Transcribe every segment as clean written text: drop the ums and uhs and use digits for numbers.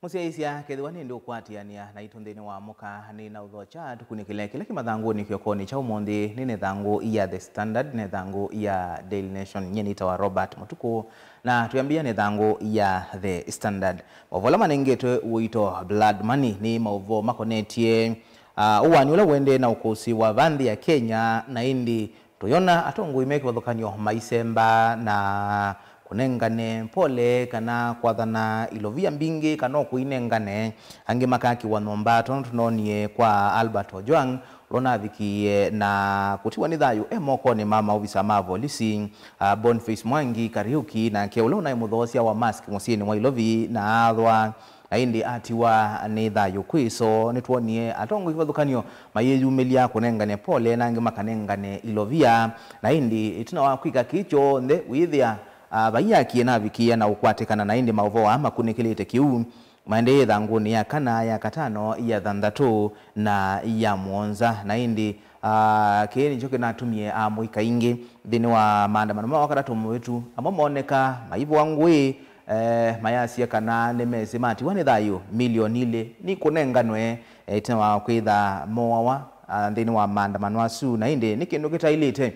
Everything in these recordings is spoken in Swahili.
Musiaisia kethiwani ndio kwatiania na itundeni wa muka ni na udhocha tukunikile kile kimathangu ni kyokoni cha umondi ni nethangu ya The Standard nethangu ya Daily Nation nyeni tawa Robert Mutuku na tuyambia nethangu ya The Standard mavola manengetwe uito Blood Money ni mauvo makonetie uwani ula wende na ukosi wa vandhi ya Kenya na indi tuyona atongu imeki wadhokanyo maisemba na kunengane pole kana kwathana ilovia mbingi kana kuinengane hangi makaki wa nomba tunonie kwa Albert Ojwang rona thikie na kutiwa ni thayu moko ni mama obisa mavolisi Boniface Mwangi Kariuki na keulona imuthosia wa mask musini wa ilovi na athwa aindi atiwa ni thayu kwiso nituonie atongo ivathukanio mayeyumelia kunengane pole nangi makanengane ilovia na indi ituna kwika kicho nde withia bayaki na vikia na ukwatekana na indi mauvo ama kunikilite kiu maende thanguni ya kana ya katano ya thandatu na ya muonza na indi kini joke natumie muika ingi thini wa maandamano mawakatatu mwetu amo moneka maivu wangui mayasi ya kana nemezi mati wani thayu milioni ile ni kunenganwe tina wa kwitha moawa thini wa maandamano asu na indi ni kindu kitailite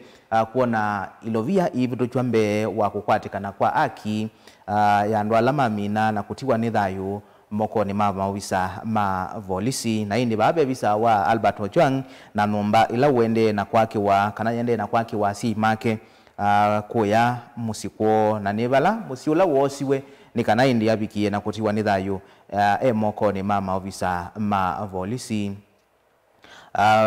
kuona ilovia ivi tuchwambe wa kukwatikana kwa aki ya ndwala mamina na kutiwa ni thayu moko ni mama wisa ma volisi na indi babe visa wa Albert Ojwang na nomba ila wende na kwake wa kana yende na kwake wa si make kuya musiko na nebala musiula wosiwe ni kana indi abikie na kutiwa ni thayu moko ni mama wisa ma volisi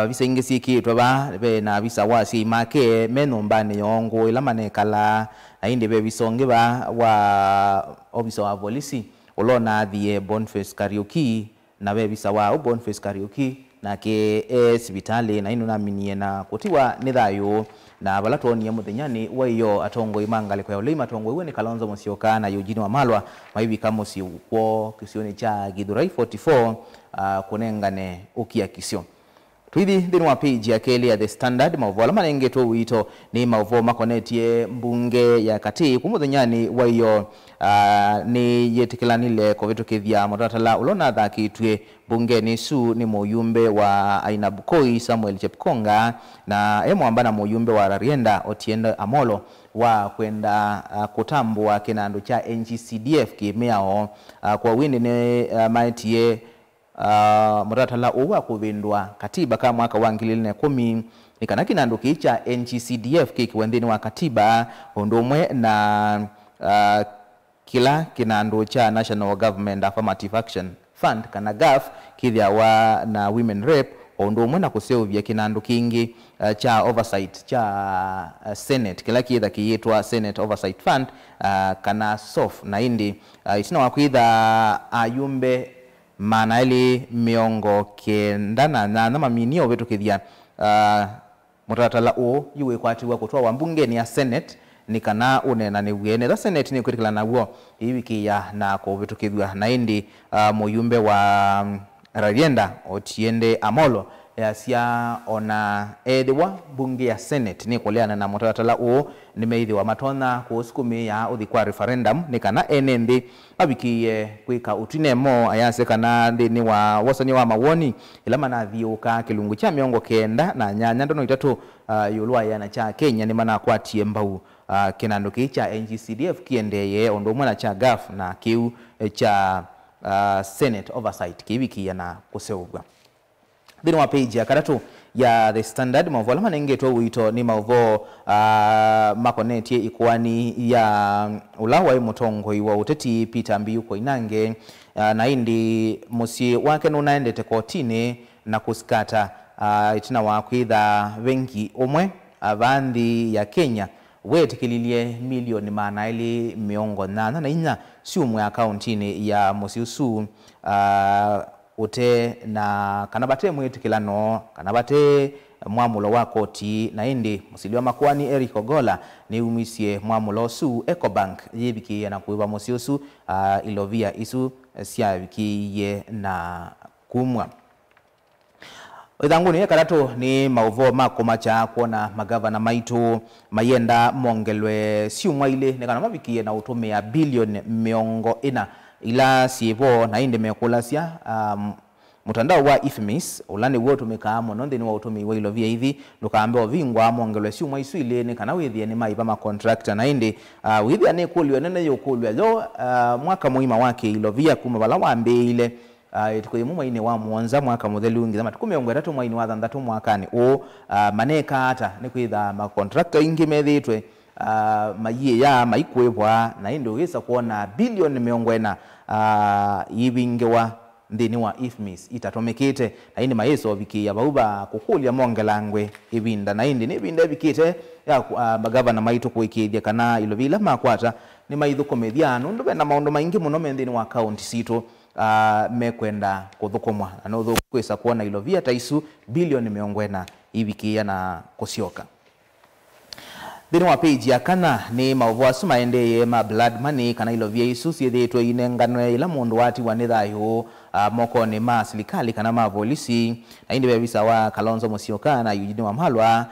visa ingesi kitwa be na visa wasi make menombane yongo ila manekala ainde be visonge ba wa obisa wa polisi olona thie Boniface Kariuki na be visa wa Boniface Kariuki na ke hospitali na ino naminie na kutiwa ni thayu na balatoni ya muthenyani wayo atongo imangale kwa ulima atongo iwe ni Kalonzo Musyoka na Eugene Wamalwa maibi kama si uko kisioni cha Githurai 44 kunengane ukia kisio tuithi thini wa page ya keli ya The Standard mauvola manengetwo wito ni mauvo makonetie mbunge ya kati kumuthenyani wayo ni yetikilanile kovitukithia mutatala ulona thakitwe bunge ni su ni muyumbe wa Aina Bukoi Samuel Chepkonga na mwamba na muyumbe wa Rarienda Otiende Amolo wa kwenda kutambua kinandu cha NGCDF kimeao kwa windi ni maitie mutatala uwa kuvindwa katiba kama mwaka wa 2010 nikana kinandu kicha NGCDF kikiwendini wa katiba undumwe na kila kinandu cha National Government Affirmative Action Fund kana GAF kithia wa na Women Rep undumwe na kuseuvia kinandu kingi cha oversight cha Senate kila kitha kiitwa Senate Oversight Fund kana SOF na indi itina wakwitha ayumbe mana ili miongo kendana na maminio wetu kithia mutatala yuwe kwatiwa kutoa wambunge ni ya Senate ni kana unena ni wene the Senate ni kutikila na uo iwiki ya na kwa wetu kithia na indi muyumbe wa Rarienda Otiende Amolo ya siya ona edwa bunge ya Senate ni kuleana na mutatala ni meithi wa matona kuusukumi ya uthi kwa referendum ni kana enendi abikie kwika utinemo ayase kana ni wa wasani wa mawoni ila manathiuka kilungu cha miongo kenda na nyanya ndono itatu yulwa yana cha Kenya ni mana kwatie mbau kinandu kicha NGCDF kiendeye ondomwe na cha GAF na kiu cha Senate Oversight kiwiki yana kuseugwa thini wa page ya karatu ya The Standard mavola manengetwo wito ni mavo makonetie ikwani ya ulawa mutongo wa uteti Peter Mbiuko Inange na indi musi wake nunaendete kotini na kusikata itina wa kwitha wengi umwe avandi ya Kenya wetikililie milioni maana ili miongo na inya si umwe accountini ya musiusu ute na kanabate mwitikilano kanabate mwamulo wa koti na indi musiliwa makwani Eric Ogola ni umisie mwamulo su Ecobank yibiki na kuiba musiusu ilovia isu siabikiye na kumwa Withanguni karatu ni mauvo makomacha kuona magavana maitu mayenda mongelwe siumwa ile nekana mabikie na utumia bilioni miongo ina ila sivo na indi mekulasya mutandao wa IFMIS ulani wotu mekaamo nondi ni wa utumi wa ilo vya hivi lukaambe ovingwa mwongelo siumwa isu ile ni kana withia ni maipa ma contractor na indi withia ni kulwa nene yokulwa lo mwaka muima wake ilo vya kumabala wambe ile tuko yimu mwaini wa muonza mwaka muthelu ungi zama tukume ongwe tatu mwaini wa thandatu mwakani maneka hata ni kwitha ma contractor ingi methitwe mayiye ya maikwebwa na indi ugisa kuona bilioni miongwena ibingewa ndini wa IFMIS itatomekete na indi maeso vikia bauba kukulia mongelangwe ibinda na indi ni binda bikite ya magavana maitu kuikidia kana ilo vila makwata ni maithuko mediano ndobe na maondo maingi muno mendini wa county sito mekwenda kuthukumwa na uthu kwisa kuona ilo via taisu bilioni miongwena ibikia na kusioka. Dini wa page ya kana ni mauvuasu maendeye ma blood money kana ilo vya isu siedhetwe inenganwe ila mundu wati wanithayo moko ni ma silikali kana ma polisi na indi bebisa wa Kalonzo Musyoka na Eugene Wamalwa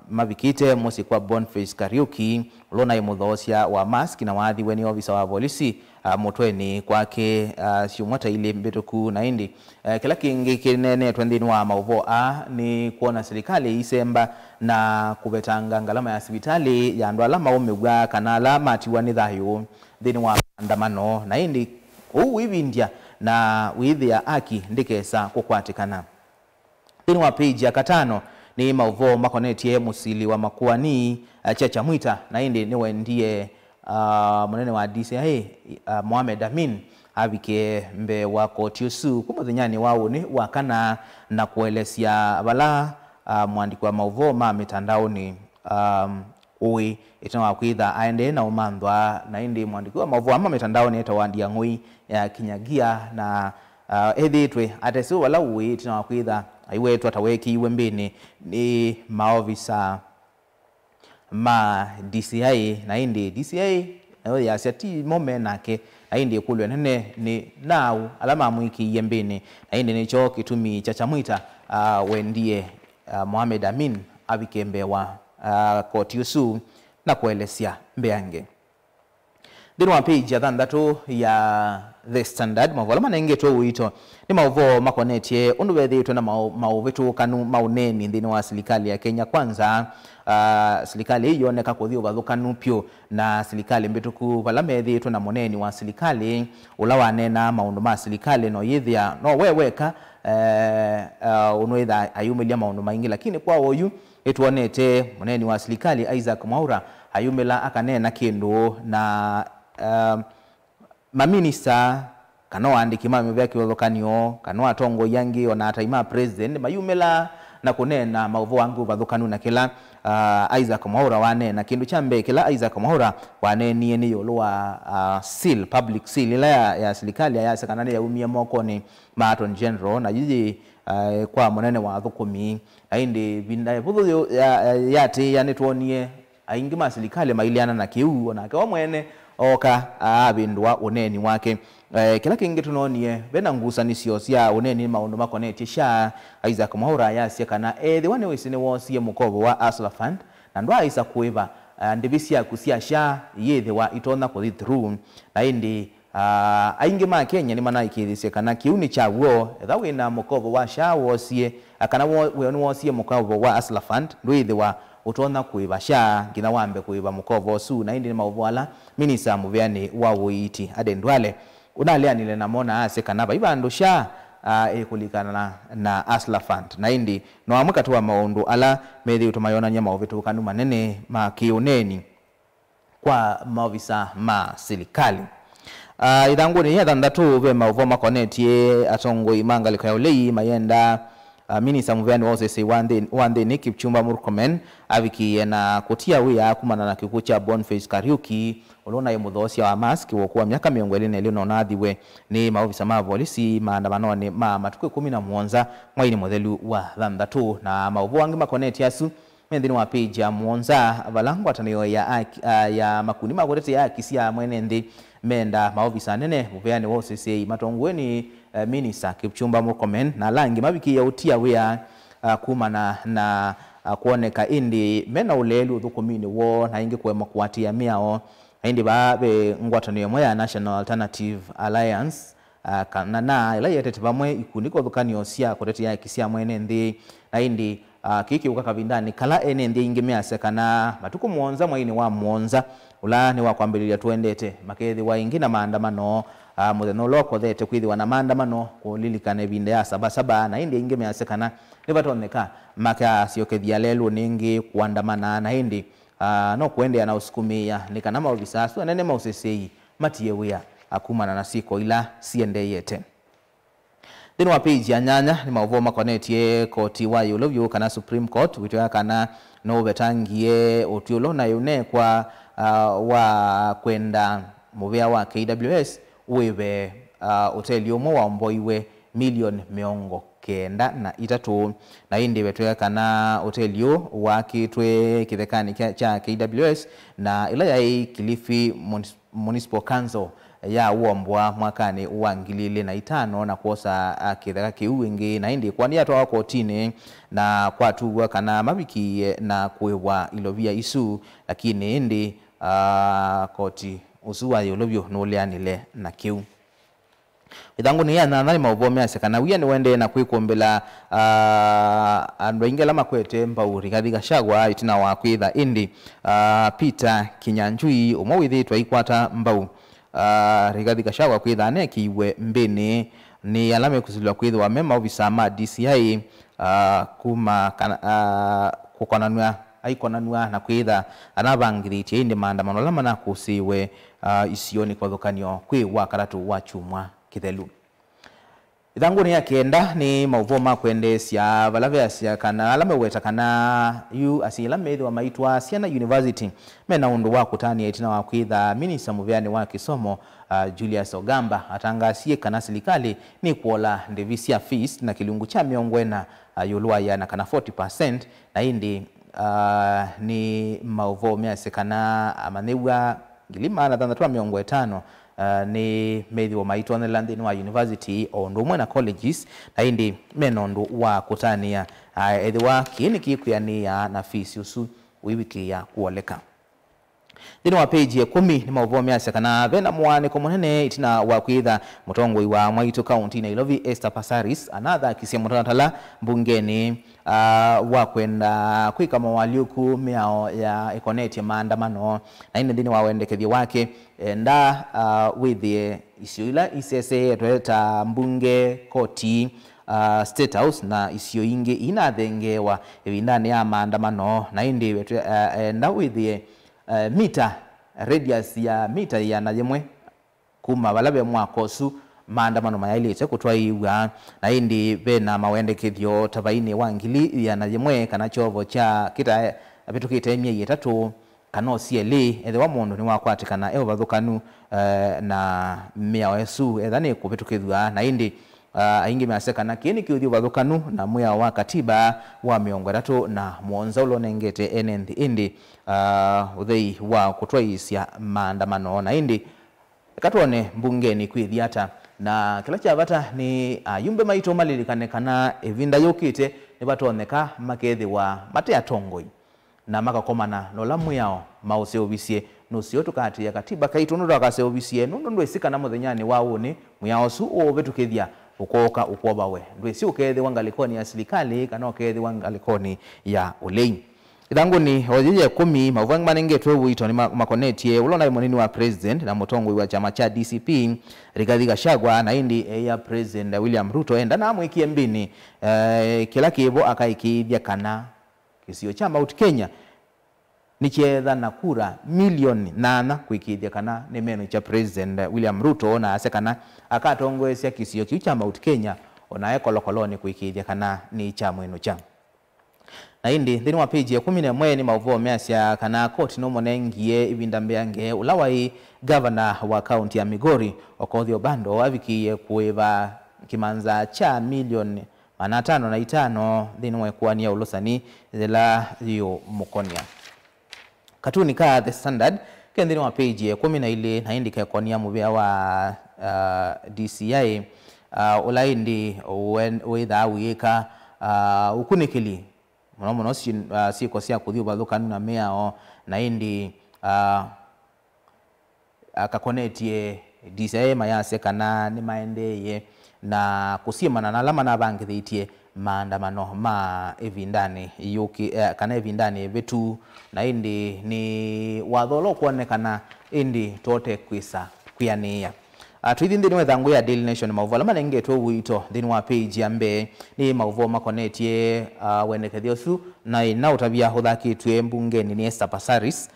mabikite musi kwa Boniface Kariuki ulona imudhosia wa mask na wathi weni ofisa wa polisi motweni kwake siumwata ile mbetuku na indi kila kingi kinene twendini wa mauvo ni kuona serikali isemba na kubetanga ngalama ya sibitali ya ndo alama umegwa kana alama atiwani dhayo dhini wa andamano na indi uwibindia na withia aki ndikesa kukwatikana. Dhini wa page ya katano ni mauvo makonetie musili wa makuani Chacha Mwita na indi niwe ndiye munene wa DCI Mohamed Amin abike mbe wa kotiosu kumuthinyani wao ni wakana na kuelesia bala mwandiko wa mauvo ma mitandaoni uwi itawa kwitha aende na umandwa na indi mwandiko wa mauvo ma mitandaoni itawandia ngui ya kinyagia na editwe atesu wala uwi itawa kwitha aiwetu ataweki iwe mbini ni maofisa ma DCI na indi DCI ya siati mome nake na indi kulwe nene ni nau alama mwiki yembeni na indi ni cho kitumi Chacha Mwita wendie Mohamed Amin abikembe wa kotiosu na kuelesia mbeange. Dino wa page ya thandatu ya The Standard mavolama nenge to uito ni mauvo makonetie undu wethitwe na mauvitu kanu mauneni ndini wa serikali ya Kenya kwanza serikali hiyo neka kuthio bathukanu pyo na serikali mbetuku balamethitwe na moneni wa serikali ulawanena maundu ma serikali no yithia no weweka unwetha ayumilia maundu maingi lakini kwa oyu etuonete moneni wa serikali Isaac Mwaura ayumila akanena kindu na maminista kano andiki mami vyake wathokanio kano atongo yangi ona ataima president mayumela na kunena mauvo wangu bathukanu na kila Isaac Mwaura wane na kindu chambe kila Isaac Mwaura wane ni yolwa seal public seal ila ya serikali ya sekanani ya umia moko ni Attorney General na jiji kwa monene wa thukumi aindi binda buthu yati yanituonie aingi ma serikali mailiana na kiu na kwa mwene oka abindwa uneni wake kila kingi tunonie bena ngusanisio cia uneni maundu makonetie sha Isaac Mwaura yasia kana wane wisine wosie mukobo wa Asla Fund na ndo aisa kuiva ndibisia kusia sha yethe wa itona kuthi through na indi aingi ma Kenya ni mana ikithise kana kiuni cha wo thawina mukobo wa sha wosie kana we wosie mukobo wa Asla Fund ndo yethe wa utona kuibasha ngina wambe kuiba mukovo su na indi mauvoala minisa muvyani wa uiti adendwale unalea nile namona ase kanaba ibando sha kulikana na Asla Fund na indi no amuka tuwa maundu ala methi utumayona nyama ovitu kanu manene makioneni kwa maofisa ma serikali idanguni ya thandatu ve mauvo makonetie atongo imanga likaulei mayenda minisa muvyani wose se wande ni Kipchumba Murkomen aviki na kutia wia kumana na kikucha Boniface Kariuki ulona yemudhosia wa mask wokuwa miaka 20 na nadhiwe ni maofisa ma polisi maandamano ni matuko 17 mwaini muthelu wa thandatu na mauvo wangi makoneti asu mendini wa page ya muonza balangu ataniyo ya makuni magorete ya kisia mwene ndi menda maofisa nene muvyani wose se matongweni minisa Kipchumba Murkomen na langi mabiki ya utia wea kumana na kuoneka indi mena ulelu thukumini wo na ingi kwema kuatia miao indi ba be ngwatanio mwe ya National Alternative Alliance kana ila yetete bamwe ikuniko thukanio cia kotete ya kisia mwene nthi na indi kiki ukakavindani kala ene nthi ingimea sekana matuku muonza mwaini wa muonza ula ni wa kwambililia tuendete makethi wa ingi na maandamano mutheno loko thete kwithiwa na maandamano kulilikane vinde ya sabasaba na indi ingimea sekana nivatoneka maka siokethia lelu ningi kuandamana na indi no kuendea na usukumia ni kana maofisa asu nene mausesei matie wia akumana na siko ila siende yete. Dino wa page ya nyanya ni mauvoma konetie koti wa yulovyo kana Supreme Court witoya kana no betangie otulo na yune kwa wa kwenda muvea wa KWS uwe hoteli yomo wa mboiwe milioni miongo kenda na itatu na indi wetoya kana hoteli yo wakitwe kithekani cha KWS na ila ya Kilifi Municipal Council ya uombwa mwakani wa 2005 na kuosa kitheka kiu ingi na indi kwani atwa kotini na kwatuwa kana mabiki na kuewa ilovia isu lakini indi koti usuwa ilovyo nulianile na kiu. Idhangu ni ya nani mauvome asekana wia ni wende na kuikombela ando ingela makwete mbauri Rigathi Gachagua itina wa kwitha indi Peter Kinyanjui umowithitwa ikwata mbau Rigathi Gachagua kwitha nekiwe mbini ni alame kusilwa kwithwa mema ofisa ma DCI kuma kukonanwa aikonanwa na kwitha anabangiritie indi maandamano lama na kusiwe isioni kwa thukanio kwi wa karatu wa chumwa kithelu. Idhangu ni ya kenda ni mauvoma kuendesya valave asya kana alame weta kana yu asila methi wa maitwa Siena University mena undu wa kutani etina wa kwitha minisa muvyani wa kisomo Julius Ogamba atangasie kana serikali ni kuola ndivisia fees na kilungu cha miongwena yulua ya na kana 40% na indi ni mauvoma asya kana amanewa gilima na dhandatua miongwe tano ni methi wa maitwa Nlandini wa University ondu mwe na colleges na indi menondu wa kutania edhiwa kiini kikuania na fees usu wiki ya kuoleka. Dino wa page ya 10 ni mauvome asya kana vena mwane komunene itina wa kwitha mutongoi wa Mwaitu County na Ilovi Esther Passaris another kisia mutatala mbungeni wa kwenda kwika mawaliuku miao ya ekoneti ya maandamano na ine dini wa wendekethi wake enda withie isioila isese tueta mbunge koti State House na isio ingi inathengewa evindani ya maandamano na indi enda withie mita radius ya mita ya najemwe kuma valabe mwakosu maandamano mayailite kutwaiwa na indi bena mawendekethio tavaini wa ngili ya najemwe kana chovo cha kita abitukite emye 3 kana CLA ethe wa mundu ni wakwatikana evathukanu na mia wesu ethani kubitukithwa na indi aingi masekana kieni kiuthi vathukanu na muya wa katiba wa miongo 3 na muonza ulonengete enendi indi uthei wa kutwaisya maandamano na indi katone mbungeni kwithiata na kila cha vata ni yumbe maito malilikane kana evinda yukite ni vatoneka makethi wa mate atongoi na makakomana nola muyao mauseovisie nusio tukati ya katiba kaitu nundu akaseovisie nundu esika na muthenyani wauni muyao su ovetukithia ukoka ukwobawe ndwesi ukethi wangalikoni ya serikali kana ukethi wangalikoni ya ulei. Idhangu ni wajiji 10 mauvang manengetwe wito ni makonetie ulona imonini wa president na mutongoi wa chama cha DCP Rigathi Gachagua na indi ya president William Ruto enda na mwikie mbini kila kibo akaikithia kana kisio cha Mount Kenya ni chetha na kura milioni 8 kuikithia kana ni meno cha president William Ruto na asekana akatongoesya kisio kiu cha Mount Kenya onaye kolokoloni kuikithia kana ni cha mweno cha na indi thini wa page ya 11 ni mauvome asya kana koti no monengie ibinda mbeange ulawai governor wa county ya Migori Okoth Obando avikie kuiva kimanza cha milioni 505 thini wa kuania ulosani zela yu mukonia. Katuni ka The Standard kendini wa page ya 12 na indi kuania muvea wa DCI ulaindi wetha wika ukunikili muno si kosia kuthio bathukanu na meao na indi kakonetie DCI mayase kana ni maendeye na kusimana na lama na bangi thitie maandamano ma evindani yuki kana evindani vetu na indi ni watholo kuonekana indi tote kwisa kwiania tuithi ndini wethangu ya Daily Nation mauvo lama nengetwe wito ndini wa page ambe ni mauvo makonetie wenekethio su na utabia huthakitwe mbungeni ni Esther Passaris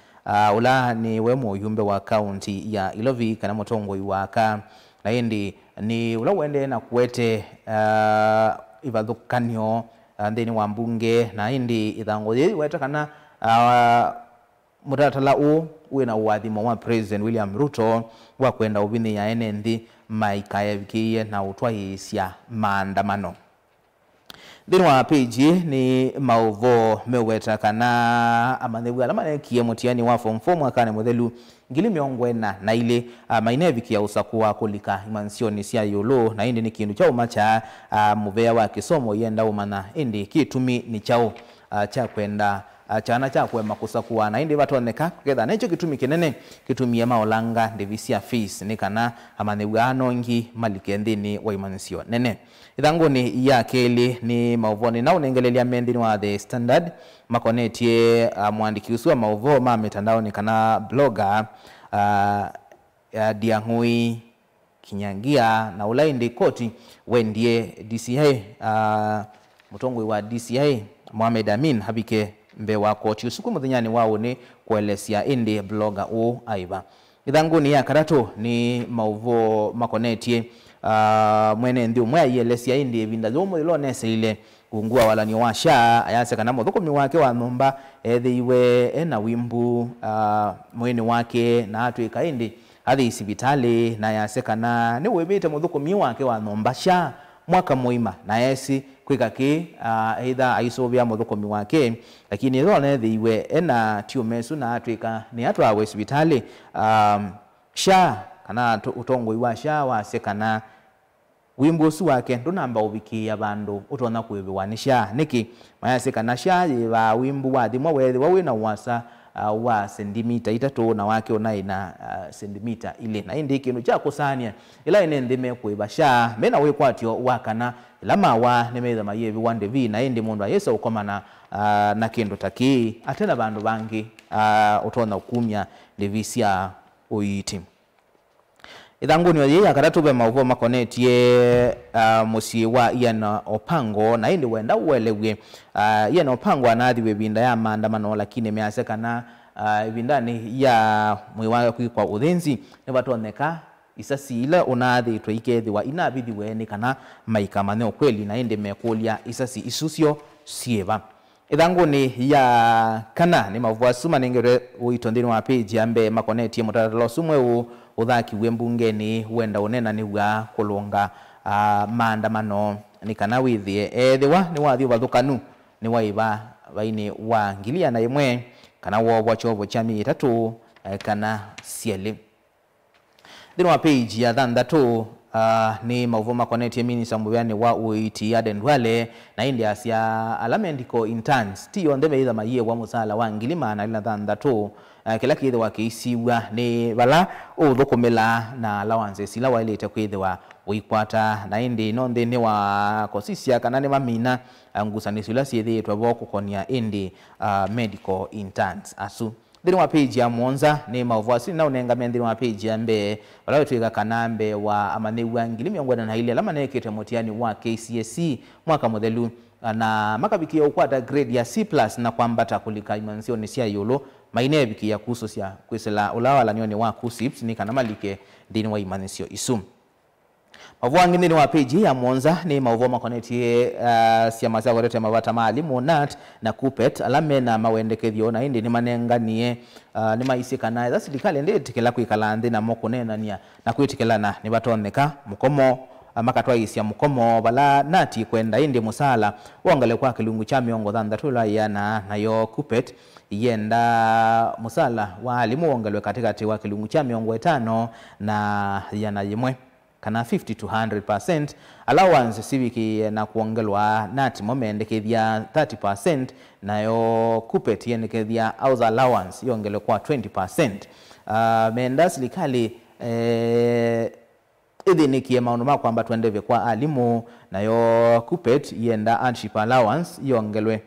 ula ni wemo uyumbe wa county ya Ilovi kana mutongoi waka na indi ni ula wende na kuwete ivadhukanio ndini wa mbunge na indi ithango weta kana mutatala wina uwathimo wa President William Ruto wa kwenda ubini ya enendi maikaevikie na utwaisya maandamano. Ndini wa page ni mauvo meweta kana amanthebu alama nekie mutiani wa form 4 mwakane muthelu ngili miongo na ile mainevikia usakuwa kulika imansioni sia yolo na indi ni kindu cha umacha muvea wa kisomo yenda umana indi kitumi ni chao cha kwenda chana cha kwema kusakuwa na indi batoneka ketha necho kitumi kinene kitumie maolanga ndivisia fees ni kana amanthebu anongi malikendini wa imansio nene ithanguni ya keli ni mauvoni na unengelelia mendini wa The Standard makonetie mwandiki usua mauvo ma mitandao ni kana blogger Diang'ui Kinyangia na ulaindi koti wendie DCI mutongwe wa DCI Mohamed Amin habike mbe wa koti usuku muthinyani wao ni kuelesia indi blogger o aiva ithanguni ya karatu ni mauvo makonetie mwene ndio mwa yelesia indi evinda zomo ilonese ile kungua wala ni washa ayase kana muthukumi wake wa nomba ethiwe ena wimbu mwene wake na atwika indi athi sibitali na yase kana ni webite muthukumi wake wa nomba sha mwaka muima na yesi kwikaki either aisovya muthukumi wake lakini thone ethiwe ena tiomesu na atwika ni atwa we sibitali sha kana utongoi wa sha wase kana wimbo su wake ndunamba ubikia bandu utona kwebewanisha niki mayase kana sha ba wimbo wa thimwa wethi wa wina wasa wa sentimita itatu na wake ona ina sentimita ile na indi kinu cha kusania ila ine ndime kwebasha mena we kwatyo wakana lama wa nemeza mayevi wande vi na indi mundu ayesa ukomana na kindu taki atena bandu bangi utona ukumya ndivisia uiti ithanguni wa yeye akaratu be mauvo makonetie musi wa Ian Opango na indi wenda uelewe Ian Opango anathiwe binda ya maandamano lakini measekana ibindani ya mwiwa kwa uthenzi ne batoneka isasi ila unathi twaikethiwa inabithiwe ni kana maikamane kweli na indi mekulia isasi isusio sieva ithanguni ya kana ni mauvo asuma ningere uitondini wa page ambe makonetie mutatalo sumwe uthaki wembungeni wenda unena ni wa kulunga maandamano ni kana withie ethiwa ni wathi bathukanu ni waiba baini wa ngilia na imwe kana wo chobo cha 3 kana siele ndino wa page ya thanthatu ni mauvo makonetie minister mubyani wa uiti Aden Duale na India sia alamendiko interns ti ondebe itha maye wa musala wa ngilima na ila thanthatu kila kithe wa kisiwa ni bala uthukumila na allowance sila wa ilete kwithwa uikwata na indi no nthini wa kosisia kana ni mamina ngusani sila siethitwe boko konia indi medical interns asu ndini wa page ya Monza ni mauvuasi na unenga ndini wa page ya mbe wala wetuika kanambe wa amanewa ngilimi yongwana na ile alama nekete motiani wa KCSE mwaka muthelu na makabiki ya ukwata grade ya C+ na kwambata kulika imansioni sia yolo mainebiki ya kuso sia kwesela ulawala nioni wa kusips ni kana malike ndini wa imansio isum mavu wangini ni wa page ya Monza ni mavu makonetie sia mazao yote mabata maalimu nat na kupet alame na mawendekethio na indi ni manenganie ni maisika na za serikali ndi tikela kwikala ndi na moko nena nia na kwitikelana ni batoneka mukomo makatwa isia mukomo bala nati kwenda indi musala wangale kwa kilungu cha miongo thanthatu yana nayo kupet yenda musala waalimu wangale katikati wa kilungu cha miongo 5 na yana yimwe kana 50 to 100% allowance civiki na kuongelwa nati momendekethia 30% nayo kupet yenekethia house allowance yongele kwa 20% menda serikali ithinikie maundu ma kwamba twendeve kwa alimu nayo KUPPET yenda hardship allowance yongelwe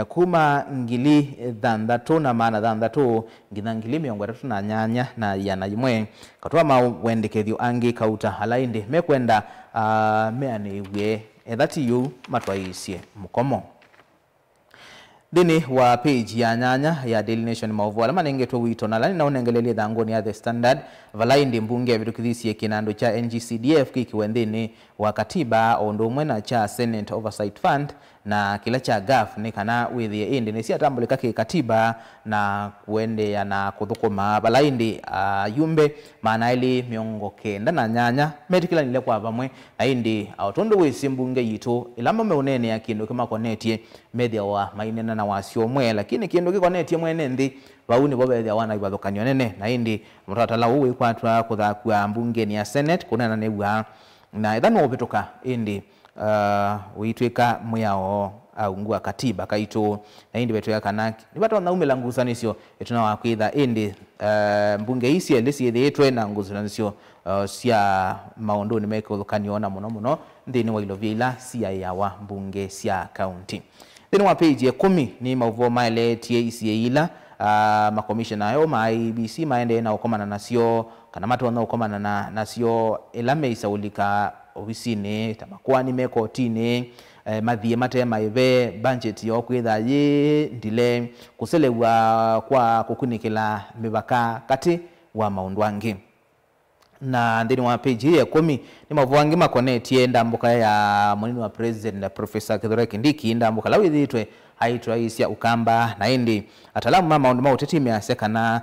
kuma ngili thanthatu na maana thanthatu ngitha ngili miongo itatu na nyanya na yana imwe katwa mawendekethio angi kauta halaindi mekwenda meaniwe ethati yu matwaisie mukomo dini wa page ya nyanya ya Daily Nation mauvu alama nengetwe wito na lani na unengelelie thangoni ya The Standard valaindi mbunge vitukithisie kinando cha NGCDF kikiwendhini wa katiba ondumwe na cha Senate Oversight Fund na kila cha GAF ni kana withie indi ni siatambulika katiba na kuende ya na kuthukuma valaindi yumbe maana ili miongo kenda na nyanya medikila nile kwa vamwe na indi autondo wisi mbunge yitu ilama meunene ya kindu kima konetie media wa mainena na wasio mwe lakini kindu kikonetie mwene ndi wauni bobethia wana ibadhukanio nene na indi mutatala uwe kwatwa kuthakua mbunge ni ya Senate kunena nebwa na ithano opetoka indi uitwika muyao au ngua katiba kaitu na indi betu ya kanaki nibato na umela ngusanisio etuna wakwitha indi mbunge isi elisi yetwe na ngusanisio sia maondo ni meko thukaniona muno ndini wa ilovila sia yawa mbunge sia county ndini wa page ya 10 ni mauvo maile TAC ila makomishona ayo ma IBC maende na ukomana nasio kana matu na ukomana na nasio elame isaulika ofisini tamakwani mekotini mathie mate maive budget yo kwitha yi ndile kuselewa kwa kukunikila mibaka kati wa maundu angi na ndini wa page ya 10 ni mavuangi makonetie ndambuka ya munini wa president Professor Kithure Kindiki ndambuka lawithitwe haitwa isia ukamba na indi atalamu maundu mauteti measekana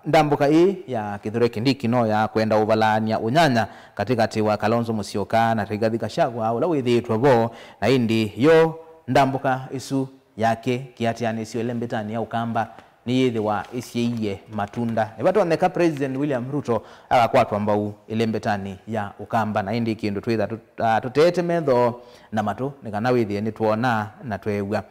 ndambuka hii ya Kithure Kindiki no ya kwenda uvalania unyanya katikati wa Kalonzo Musyoka na Rigathi Gachagua ula withitwe bo na indi yo ndambuka isu yake kiatiani sio lembetani ya ukamba ni yithi wa isiye matunda nibato neka President William Ruto akakwatwa mbau ilembetani ya ukamba na indi kindu twitha tutete metho na matu nikana withie ni tuona na twewa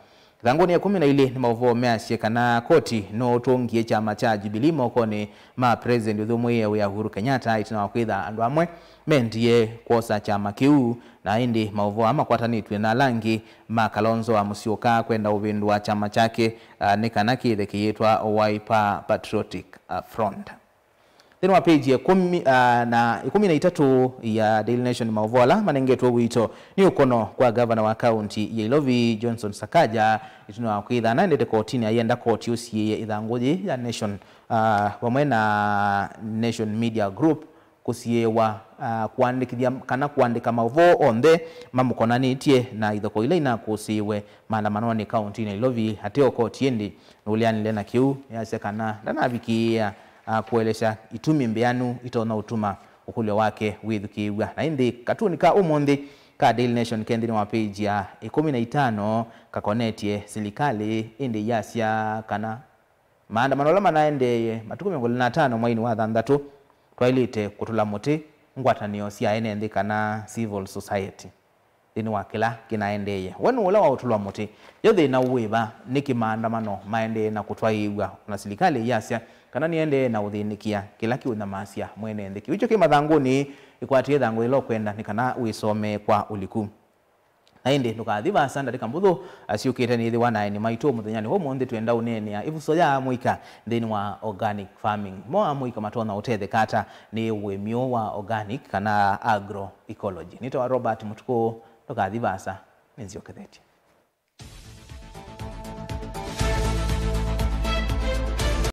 thangoni ya 12 ni mauvo measie kana koti no tongie chama cha Jubilee mokoni ma President uthumwe ya Uhuru Kenyatta itina wakwitha andu amwe mendie kwosa chama kiu na indi mauvo ama kwatanitwe na langi ma Kalonzo wa Musyoka kwenda uvindu wa chama chake nikana kithe kiitwa Wiper Patriotic Front Then wa page ya 10 na 13 ya Daily Nation mauvola manengetwa wito ni ukono kwa governor wa county ya Ilovi Johnson Sakaja ituna kwitha na ndete kotini ayenda koti usie ithanguji ya Nation wamwe na Nation Media Group kusiewa kuandikithia kana kuandika mauvo onthe mamukonanitie na ithoko ile ina kusiwe maandamano ni county ya Ilovi hateo koti endi ulianile na kiu yasekana ndana bikia kuelesha itumi mbeanu itona utuma ukule wake withukiwa na indi katuni ka umondi ka Daily Nation kendini wa page ya 15 kakonetie serikali indi yasia kana maandamano lama naende matuku 25 mwaini wa thanthatu twailite kutula muti ngwatanio cia ene kana civil society dini wakila kinaendeye wenu ula wa utulwa muti yothe na uwiva niki maandamano maende na kutwaiwa na serikali yasia kana niende na uthinikia kila kiuna masia mwene ndiki wicho kimathanguni ikwatie thangu ilo kwenda nikana wisome kwa uliku na indi nukathiva sanda ndikambuthu asiukite ni thiwa na ni maito muthenyani ho mundi twenda unene ya ivuso ya muika thini wa organic farming mo muika matona uthethe kata ni wemio wa organic kana agro ecology nito wa Robert Mutuku nukathiva sa nizio ketheti